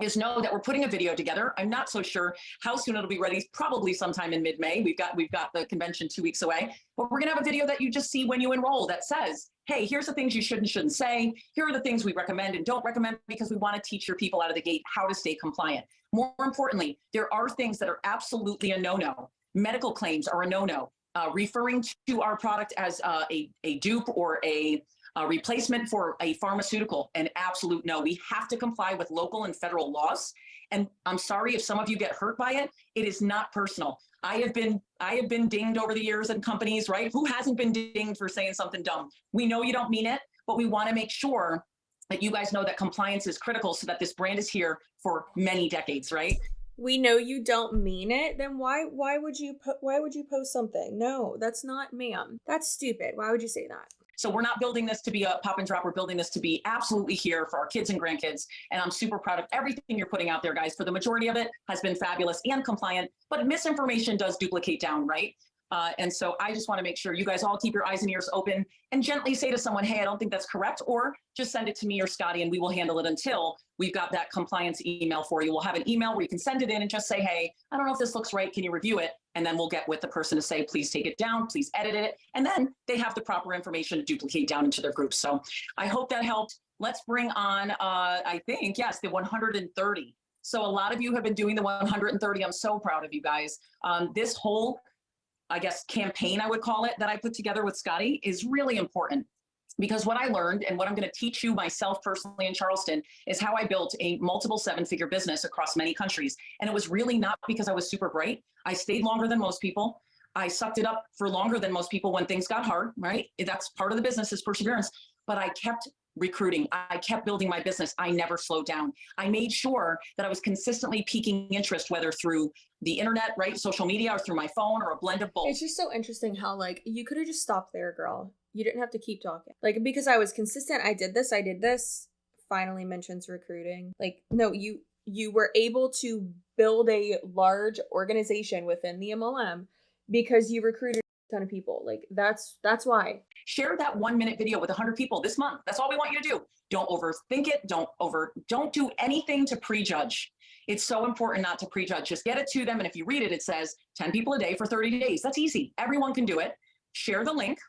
is know that we're putting a video together. I'm not so sure how soon it'll be ready, probably sometime in mid-May. We've got the convention 2 weeks away, but we're gonna have a video that you just see when you enroll that says, hey, here's the things you should and shouldn't say. Here are the things we recommend and don't recommend, because we wanna teach your people out of the gate how to stay compliant. More importantly, there are things that are absolutely a no-no. Medical claims are a no-no. Referring to our product as a dupe or a replacement for a pharmaceutical, an absolute no. We have to comply with local and federal laws. And I'm sorry if some of you get hurt by it. It is not personal. I have been dinged over the years in companies, right? Who hasn't been dinged for saying something dumb? We know you don't mean it, but we want to make sure that you guys know that compliance is critical so that this brand is here for many decades, right? We know you don't mean it, then why would you post something? No, that's not, ma'am. That's stupid. Why would you say that? So we're not building this to be a pop and drop. We're building this to be absolutely here for our kids and grandkids. And I'm super proud of everything you're putting out there, guys. For the majority of it has been fabulous and compliant, but misinformation does duplicate down, right? And so I just want to make sure you guys all keep your eyes and ears open and gently say to someone, hey, I don't think that's correct, or just send it to me or Scotty and we will handle it until we've got that compliance email for you. We'll have an email where you can send it in and just say, hey, I don't know if this looks right. Can you review it? And then we'll get with the person to say, please take it down, please edit it. And then they have the proper information to duplicate down into their group. So I hope that helped. Let's bring on, I think, yes, the 130. So a lot of you have been doing the 130. I'm so proud of you guys. This whole, I guess, campaign, I would call it, that I put together with Scotty is really important, because what I learned and what I'm going to teach you myself personally in Charleston is how I built a multiple 7-figure business across many countries. And it was really not because I was super bright. I stayed longer than most people. I sucked it up for longer than most people when things got hard, right? That's part of the business, is perseverance. But I kept recruiting. I kept building my business. I never slowed down. I made sure that I was consistently piquing interest, whether through the internet, right, social media, or through my phone, or a blend of both. It's just so interesting how, like, you could have just stopped there, girl. You didn't have to keep talking. Like, because I was consistent, I did this, finally mentions recruiting. Like, no, you were able to build a large organization within the MLM because you recruited a ton of people. Like, that's why. Share that 1-minute video with 100 people this month. That's all we want you to do. Don't overthink it. Don't do anything to prejudge. It's so important not to prejudge. Just get it to them. And if you read it, it says 10 people a day for 30 days. That's easy. Everyone can do it. Share the link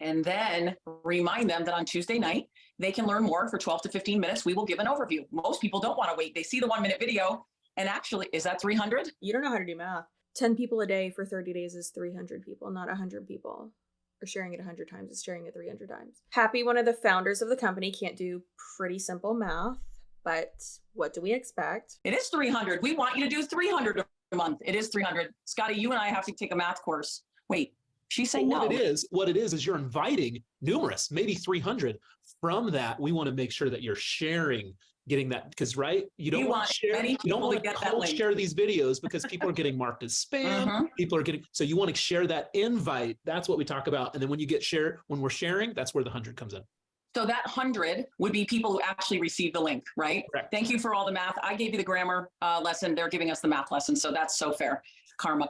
and then remind them that on Tuesday night, they can learn more for 12 to 15 minutes. We will give an overview. Most people don't want to wait. They see the 1-minute video and actually, is that 300? You don't know how to do math. 10 people a day for 30 days is 300 people, not 100 people. Or sharing it 100 times is sharing it 300 times. Happy, one of the founders of the company, can't do pretty simple math, but what do we expect? It is 300. We want you to do 300 a month. It is 300. Scotty, you and I have to take a math course. Wait, she's saying no. What it is you're inviting numerous, maybe 300. From that, we want to make sure that you're sharing, getting that, because you don't want to share, you don't want to cold share these videos because people are getting marked as spam. People are getting, so you want to share that invite. That's what we talk about. And then when we're sharing, that's where the 100 comes in. So that 100 would be people who actually receive the link, right? Correct. Thank you for all the math. I gave you the grammar lesson. They're giving us the math lesson. So that's so fair. Karma.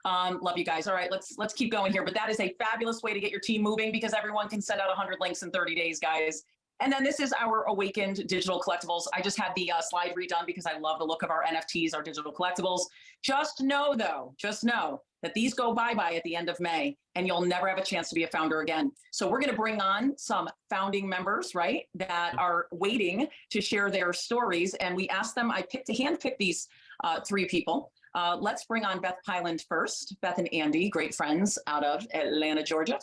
Love you guys. All right, let's keep going here. But that is a fabulous way to get your team moving, because everyone can send out 100 links in 30 days, guys. And then this is our Awakend digital collectibles. I just had the slide redone because I love the look of our NFTs, our digital collectibles. Just know that these go bye-bye at the end of May, and you'll never have a chance to be a founder again. So we're going to bring on some founding members, right, that are waiting to share their stories. And we asked them, I handpicked these 3 people. Let's bring on Beth Pyland first. Beth and Andy, great friends out of Atlanta, Georgia.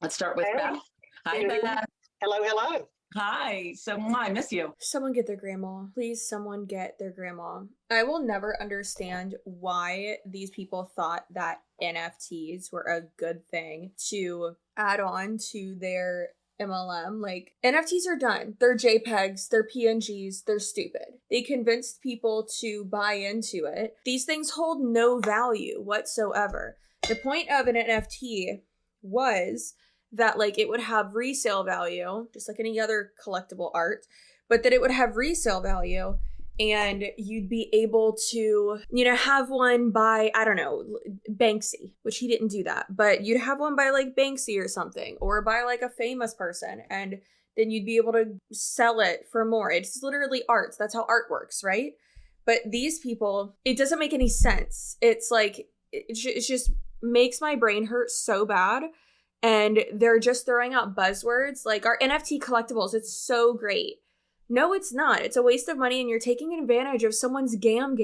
Let's start with Beth. Hi, Beth. Hello. Hi. So I miss you. Someone get their grandma. Please, someone get their grandma. I will never understand why these people thought that NFTs were a good thing to add on to their MLM. Like, NFTs are done. They're JPEGs, they're PNGs, they're stupid. They convinced people to buy into it. These things hold no value whatsoever. The point of an NFT was that, like, it would have resale value, just like any other collectible art, but that it would have resale value, and you'd be able to, have one by, I don't know, Banksy, which he didn't do that, but you'd have one by, like, Banksy or something, or by, like, a famous person, and then you'd be able to sell it for more. It's literally art. That's how art works, right? But these people, it doesn't make any sense. It's like, it just makes my brain hurt so bad. And they're just throwing out buzzwords like our NFT collectibles. It's so great. No, it's not. It's a waste of money, and you're taking advantage of someone's gam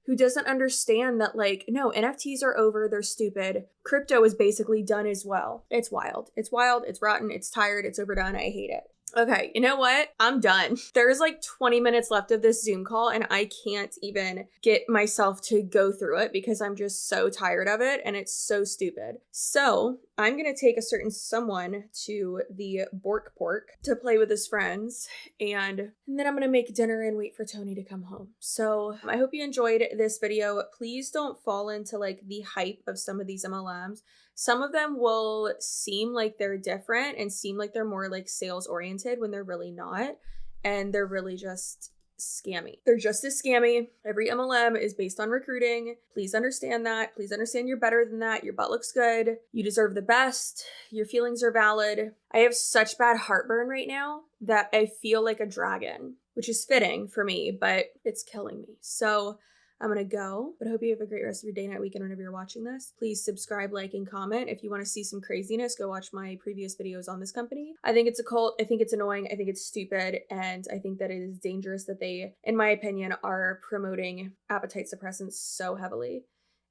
who doesn't understand that, like, no, NFTs are over. They're stupid. Crypto is basically done as well. It's wild. It's rotten. It's tired. It's overdone. I hate it. Okay, you know what? I'm done. There's like 20 minutes left of this Zoom call, and I can't even get myself to go through it because I'm just so tired of it, and it's so stupid. So I'm going to take a certain someone to the Bork Pork to play with his friends, and then I'm going to make dinner and wait for Tony to come home. So I hope you enjoyed this video. Please don't fall into, like, the hype of some of these MLMs. Some of them will seem like they're different and seem like they're more like sales oriented when they're really not. And they're really just scammy. They're just as scammy. Every MLM is based on recruiting. Please understand that. Please understand you're better than that. Your butt looks good. You deserve the best. Your feelings are valid. I have such bad heartburn right now that I feel like a dragon, which is fitting for me, but it's killing me. So I'm going to go, but I hope you have a great rest of your day, night, weekend, whenever you're watching this. Please subscribe, like, and comment. If you want to see some craziness, go watch my previous videos on this company. I think it's a cult. I think it's annoying. I think it's stupid. And I think that it is dangerous that they, in my opinion, are promoting appetite suppressants so heavily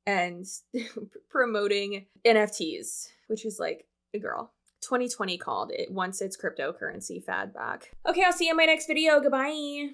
and promoting NFTs, which is like, girl. 2020 called it once it's cryptocurrency fad back. Okay, I'll see you in my next video. Goodbye.